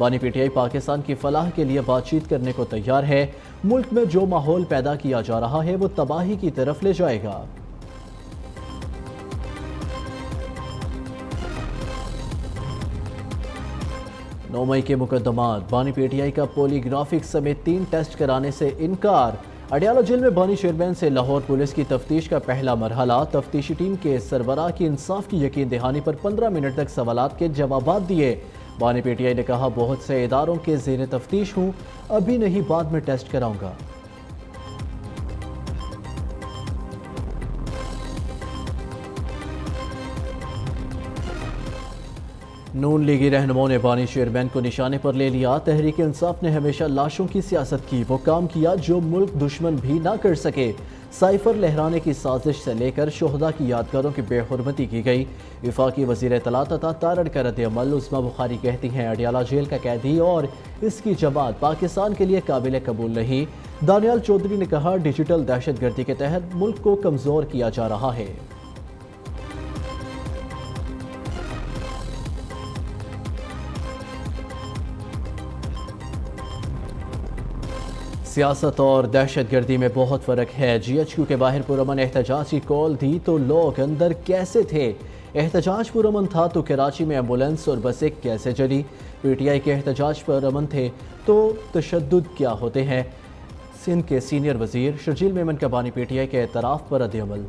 بانی P T I Pakistan کی فلاح کے لیے بات چیت کرنے کو تیار ہے، ملک میں جو ماحول پیدا کیا جا رہا ہے وہ تباہی کی طرف لے جائے گا۔ 9 مئی کے مقدمات، بانی پی ٹی آئی کا پولی گرافک سمیت 3 ٹیسٹ کرانے سے انکار۔ اڈیالہ جیل میں بانی چیئرمین سے لاہور پولیس کی تفتیش کا پہلا مرحلہ، تفتیشی ٹیم کے سربراہ کی انصاف کی یقین دہانی پر 15 منٹ تک سوالات کے جوابات دیے۔ بانی پی ٹی آئی نے کہا بہت سے اداروں کے زیر تفتیش ہوں، ابھی نہیں بعد میں ٹیسٹ کراؤں گا۔ نون لیگی رہنماؤں نے بانی چیئرمین کو نشانے پر لے لیا۔ تحریک انصاف نے ہمیشہ لاشوں کی سیاست کی، وہ کام کیا جو ملک دشمن بھی نہ کر سکے۔ سائفر لہرانے کی سازش سے لے کر شہداء کی یادگاروں کی بے حرمتی کی گئی۔ وفاقی وزیر اطلاعات عطا تارڑ کا رد عمل، عظمیٰ بخاری کہتی ہیں اڈیالہ جیل کا قیدی اور اس کی جماعت پاکستان کے لیے قابل قبول نہیں۔ دانیال چودھری نے کہا ڈیجیٹل دہشت گردی کے تحت ملک کو کمزور کیا جا رہا ہے۔ سیاست اور دہشت گردی میں بہت فرق ہے۔ جی ایچ کیو کے باہر پرامن احتجاج کی کال دی تو لوگ اندر کیسے تھے؟ احتجاج پرامن تھا تو کراچی میں ایمبولینس اور بسیں کیسے چلی؟ پی ٹی آئی کے احتجاج پرامن تھے تو تشدد کیا ہوتے ہیں؟ سندھ کے سینئر وزیر شرجیل میمن کا بانی پی ٹی آئی کے اعتراف پر رد عمل۔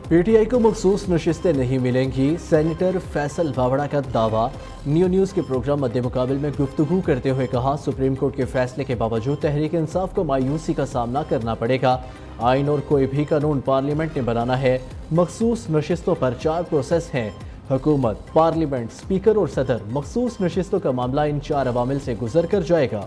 پی ٹی آئی کو مخصوص نشستیں نہیں ملیں گی، سینیٹر فیصل باوڑا کا دعویٰ۔ نیوز کے پروگرام مد مقابل میں گفتگو کرتے ہوئے کہا سپریم کورٹ کے فیصلے کے باوجود تحریک انصاف کو مایوسی کا سامنا کرنا پڑے گا۔ آئین اور کوئی بھی قانون پارلیمنٹ نے بنانا ہے، مخصوص نشستوں پر 4 پروسیس ہیں، حکومت، پارلیمنٹ، اسپیکر اور صدر۔ مخصوص نشستوں کا معاملہ ان 4 عوامل سے گزر کر جائے گا۔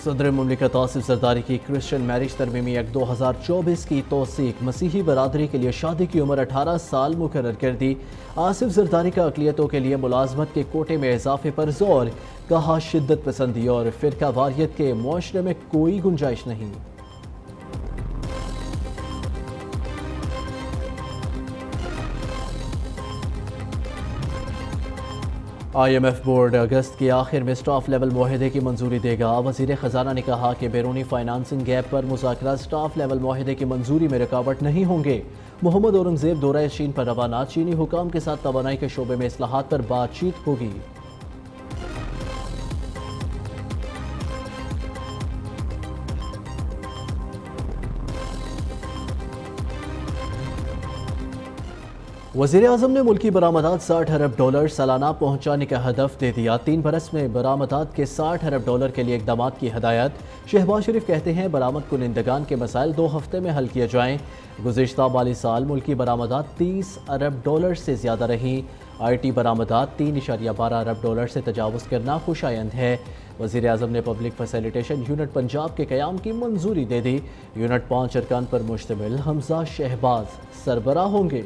صدر مملکت آصف زرداری کی کرسچن میرج ترمیمی ایکٹ 2024 کی توثیق، مسیحی برادری کے لیے شادی کی عمر 18 سال مقرر کر دی۔ آصف زرداری کا اقلیتوں کے لیے ملازمت کے کوٹے میں اضافے پر زور، کہا شدت پسندی اور فرقہ واریت کے معاشرے میں کوئی گنجائش نہیں۔ آئی ایم ایف بورڈ اگست کے آخر میں سٹاف لیول معاہدے کی منظوری دے گا۔ وزیر خزانہ نے کہا کہ بیرونی فائنانسنگ گیپ پر مذاکرات سٹاف لیول معاہدے کی منظوری میں رکاوٹ نہیں ہوں گے۔ محمد اورنگزیب دورہ چین پر روانہ، چینی حکام کے ساتھ توانائی کے شعبے میں اصلاحات پر بات چیت ہوگی۔ وزیر اعظم نے ملکی برآمدات $60 ارب سالانہ پہنچانے کا ہدف دے دیا۔ 3 برس میں برآمدات کے $60 ارب کے لیے اقدامات کی ہدایت۔ شہباز شریف کہتے ہیں برآمد کنندگان کے مسائل 2 ہفتے میں حل کیے جائیں۔ گزشتہ مالی سال ملکی برآمدات $30 ارب سے زیادہ رہیں۔ آئی ٹی برآمدات $3.12 ارب سے تجاوز کرنا خوشایند ہے۔ وزیر اعظم نے پبلک فیسیلیٹیشن یونٹ پنجاب کے قیام کی منظوری دے دی۔ یونٹ 5 ارکان پر مشتمل، حمزہ شہباز سربراہ ہوں گے۔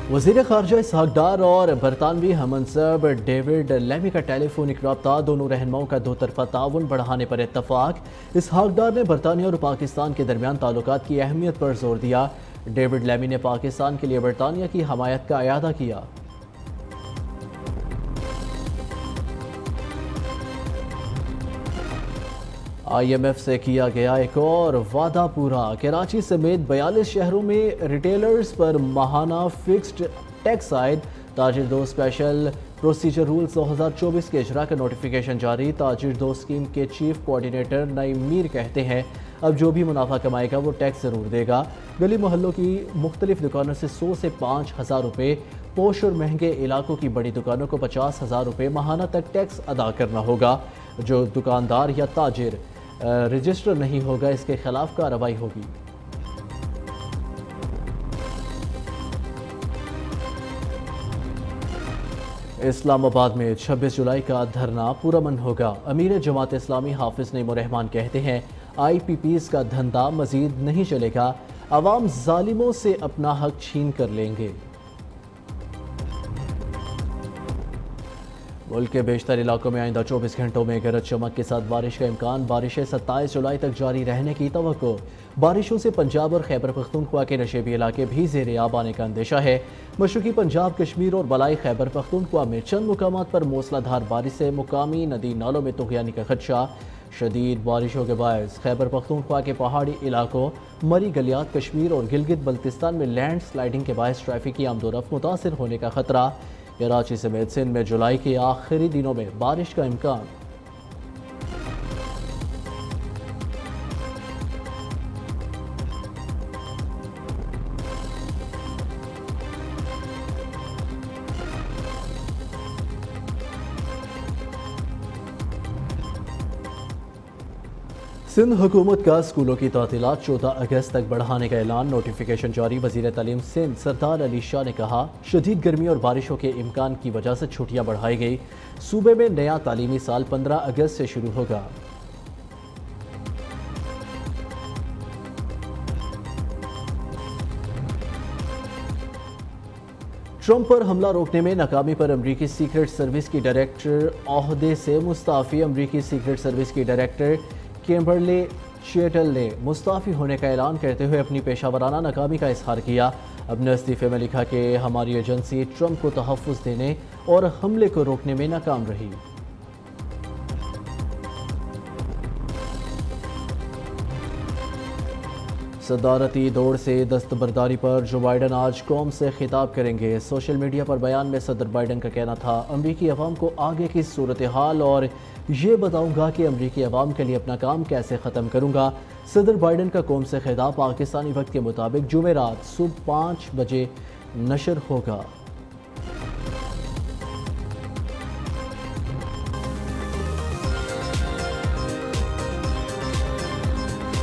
وزیر خارجہ اسحاق ڈار اور برطانوی ہم منصب ڈیوڈ لیمی کا ٹیلی فونک رابطہ، دونوں رہنماؤں کا 2 طرفہ تعاون بڑھانے پر اتفاق۔ اسحاق ڈار نے برطانیہ اور پاکستان کے درمیان تعلقات کی اہمیت پر زور دیا۔ ڈیوڈ لیمی نے پاکستان کے لیے برطانیہ کی حمایت کا اعادہ کیا۔ آئی ایم ایف سے کیا گیا ایک اور وعدہ پورا، کراچی سمیت 42 شہروں میں ریٹیلرز پر ماہانہ فکسڈ ٹیکس عائد۔ تاجر دوست اسپیشل پروسیجر رولز 2024 کے اجرا کا نوٹیفیکیشن جاری۔ تاجر دوست اسکیم کے چیف کوارڈینیٹر نعیم میر کہتے ہیں اب جو بھی منافع کمائے گا وہ ٹیکس ضرور دے گا۔ گلی محلوں کی مختلف دکانوں سے 100 سے 5,000 روپے، پوش اور مہنگے علاقوں کی بڑی دکانوں کو 50,000 روپے ماہانہ تک ٹیکس ادا کرنا ہوگا۔ جو دکاندار یا تاجر رجسٹر نہیں ہوگا اس کے خلاف کارروائی ہوگی۔ اسلام آباد میں 26 جولائی کا دھرنا پرامن ہوگا۔ امیر جماعت اسلامی حافظ نعیم الرحمان کہتے ہیں آئی پی پیز کا دھندا مزید نہیں چلے گا۔ عوام ظالموں سے اپنا حق چھین کر لیں گے۔ ملک کے بیشتر علاقوں میں آئندہ 24 گھنٹوں میں گرج چمک کے ساتھ بارش کا امکان، بارشیں 27 جولائی تک جاری رہنے کی توقع۔ بارشوں سے پنجاب اور خیبر پختونخوا کے نشیبی علاقے بھی زیر آب آنے کا اندیشہ ہے۔ مشرقی پنجاب، کشمیر اور بالائی خیبر پختونخوا میں چند مقامات پر موسلا دھار بارش سے مقامی ندی نالوں میں طغیانی کا خدشہ۔ شدید بارشوں کے باعث خیبر پختونخوا کے پہاڑی علاقوں، مری گلیات، کشمیر اور گلگت بلتستان میں لینڈ سلائیڈنگ کے باعث ٹریفک کی آمد و رفت متاثر ہونے کا خطرہ۔ کراچی سمیت سندھ میں جولائی کے آخری دنوں میں بارش کا امکان۔ سندھ حکومت کا اسکولوں کی تعطیلات 14 اگست تک بڑھانے کا اعلان، نوٹیفیکیشن جاری۔ وزیر تعلیم سندھ سردار علی شاہ نے کہا، شدید گرمی اور بارشوں کے امکان کی وجہ سے چھٹیاں بڑھائی گئی۔ صوبے میں نیا تعلیمی سال 15 اگست سے شروع ہوگا۔ ٹرمپ پر حملہ روکنے میں ناکامی پر امریکی سیکرٹ سروس کی ڈائریکٹر عہدے سے مستعفی۔ امریکی سیکرٹ سروس کی ڈائریکٹر کیمبرلی چیٹل نے مستعفی ہونے کا اعلان کرتے ہوئے اپنی پیشہ ورانہ ناکامی کا اظہار کیا۔ اپنے استعفے میں لکھا کہ ہماری ایجنسی ٹرمپ کو تحفظ دینے اور حملے کو روکنے میں ناکام رہی۔ صدارتی دوڑ سے دستبرداری پر جو بائیڈن آج قوم سے خطاب کریں گے۔ سوشل میڈیا پر بیان میں صدر بائیڈن کا کہنا تھا، امریکی عوام کو آگے کی صورتحال اور یہ بتاؤں گا کہ امریکی عوام کے لیے اپنا کام کیسے ختم کروں گا۔ صدر بائیڈن کا قوم سے خطاب پاکستانی وقت کے مطابق جمعرات صبح 5 بجے نشر ہوگا۔